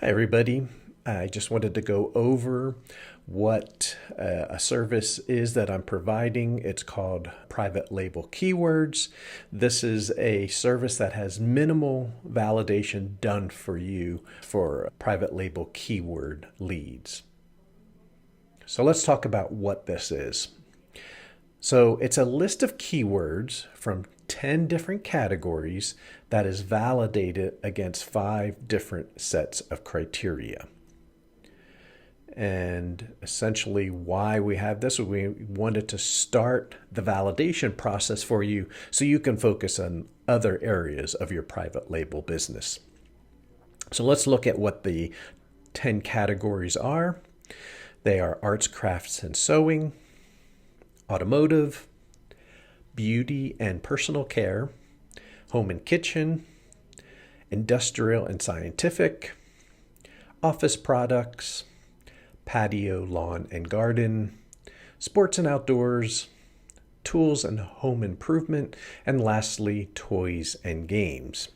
Hi, everybody. I just wanted to go over what a service is that I'm providing. It's called Private Label Keywords. This is a service that has minimal validation done for you for private label keyword leads. So let's talk about what this is. So it's a list of keywords from 10 different categories that is validated against 5 different sets of criteria. And essentially why we have this, we wanted to start the validation process for you so you can focus on other areas of your private label business. So let's look at what the 10 categories are. They are arts, crafts, and sewing, automotive, beauty and personal care, home and kitchen, industrial and scientific, office products, patio, lawn and garden, sports and outdoors, tools and home improvement, and lastly, toys and games.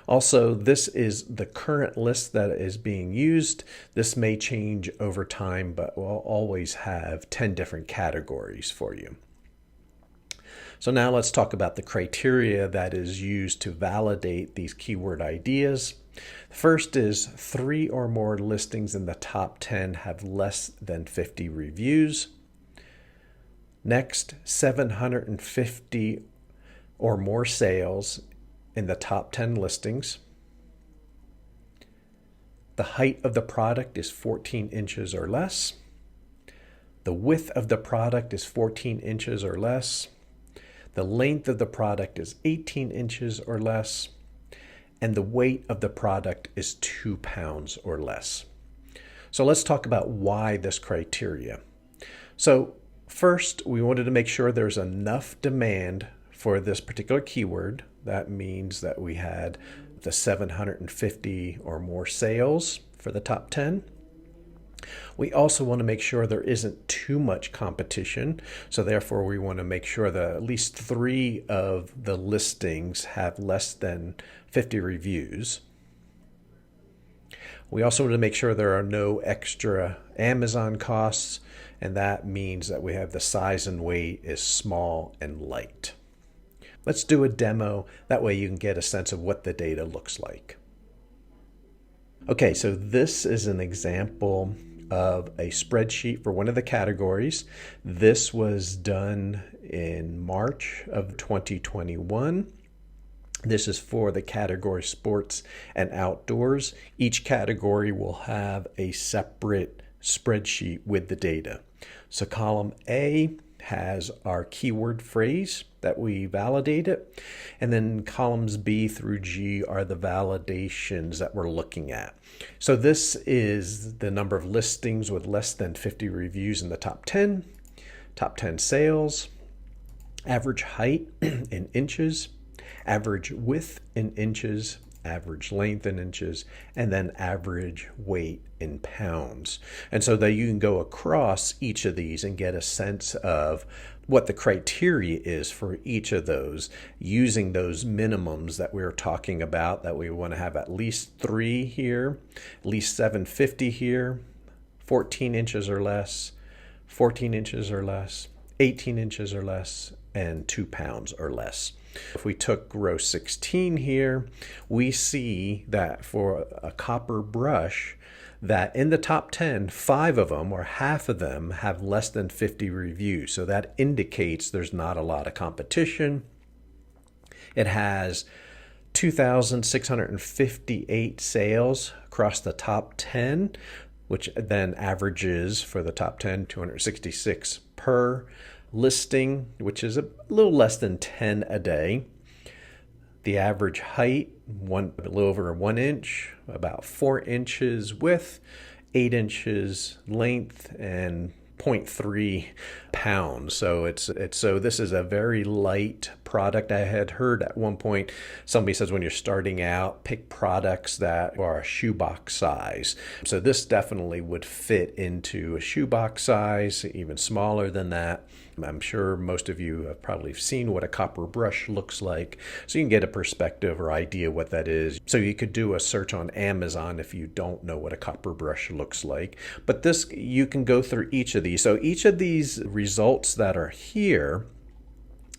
Also, this is the current list that is being used. This may change over time, but we'll always have 10 different categories for you. So now let's talk about the criteria that is used to validate these keyword ideas. First is 3 or more listings in the top 10 have less than 50 reviews. Next, 750 or more sales in the top 10 listings. The height of the product is 14 inches or less. The width of the product is 14 inches or less. The length of the product is 18 inches or less. And the weight of the product is 2 pounds or less. So let's talk about why this criteria. So first, we wanted to make sure there's enough demand for this particular keyword. That means that we had the 750 or more sales for the top 10. We also want to make sure there isn't too much competition. So therefore, we want to make sure that at least 3 of the listings have less than 50 reviews. We also want to make sure there are no extra Amazon costs, and that means that we have the size and weight is small and light. Let's do a demo. That way you can get a sense of what the data looks like. Okay, so this is an example of a spreadsheet for one of the categories. This was done in March of 2021. This is for the category sports and outdoors. Each category will have a separate spreadsheet with the data. So column A has our keyword phrase that we validated, and then columns B through G are the validations that we're looking at. So this is the number of listings with less than 50 reviews in the top 10 sales, average height in inches, average width in inches, average length in inches, and then average weight in pounds. And so that you can go across each of these and get a sense of what the criteria is for each of those using those minimums that we were talking about, that we want to have at least 3 here, at least 750 here, 14 inches or less, 14 inches or less, 18 inches or less, and 2 pounds or less. If we took row 16 here, we see that for a copper brush, that in the top 10, 5 of them or half of them have less than 50 reviews. So that indicates there's not a lot of competition. It has 2,658 sales across the top 10, which then averages for the top 10, 266 per listing, which is a little less than 10 a day. The average height, a little over 1 inch, about 4 inches width, 8 inches length, and 0.3 pounds. So so this is a very light product. I had heard at one point somebody says when you're starting out, pick products that are a shoebox size. So this definitely would fit into a shoebox size, even smaller than that. I'm sure most of you have probably seen what a copper brush looks like, so you can get a perspective or idea what that is. So you could do a search on Amazon if you don't know what a copper brush looks like. But this, you can go through each of these. So each of these results that are here,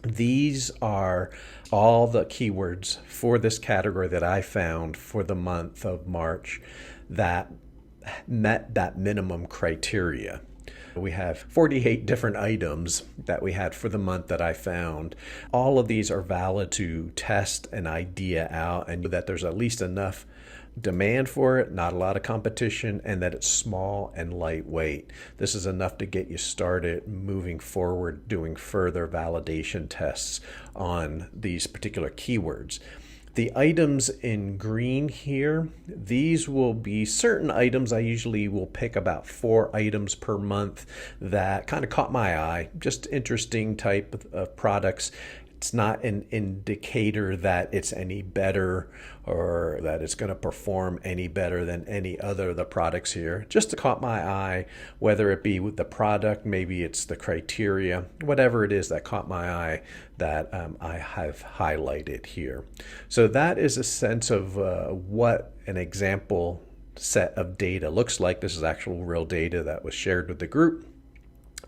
these are all the keywords for this category that I found for the month of March that met that minimum criteria. We have 48 different items that we had for the month that I found. All of these are valid to test an idea out, and that there's at least enough demand for it, not a lot of competition, and that it's small and lightweight. This is enough to get you started moving forward, doing further validation tests on these particular keywords. The items in green here, these will be certain items. I usually will pick about 4 items per month that kind of caught my eye, just interesting type of products. It's not an indicator that it's any better or that it's going to perform any better than any other of the products here. Just caught my eye, whether it be with the product, maybe it's the criteria, whatever it is that caught my eye that I have highlighted here. So that is a sense of what an example set of data looks like. This is actual real data that was shared with the group.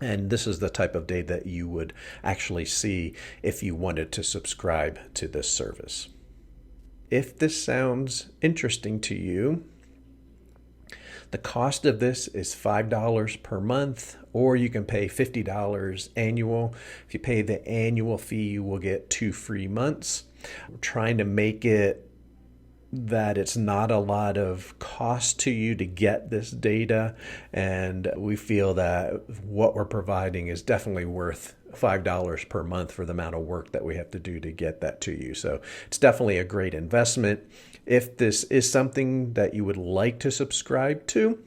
And this is the type of data that you would actually see if you wanted to subscribe to this service. If this sounds interesting to you, the cost of this is $5 per month, or you can pay $50 annual. If you pay the annual fee, you will get 2 free months. We're trying to make it that it's not a lot of cost to you to get this data, and we feel that what we're providing is definitely worth $5 per month for the amount of work that we have to do to get that to you. So it's definitely a great investment. If this is something that you would like to subscribe to,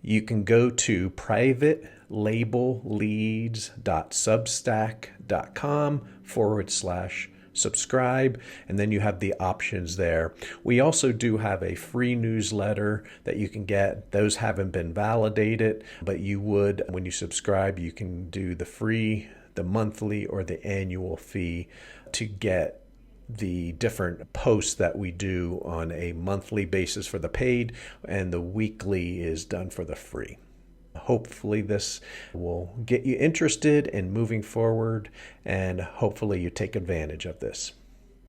you can go to privatelabelleads.substack.com/subscribe, and then you have the options there. We also do have a free newsletter that you can get. Those haven't been validated, but you would, when you subscribe, you can do the free, the monthly, or the annual fee to get the different posts that we do on a monthly basis for the paid, and the weekly is done for the free. Hopefully this will get you interested in moving forward, and hopefully you take advantage of this.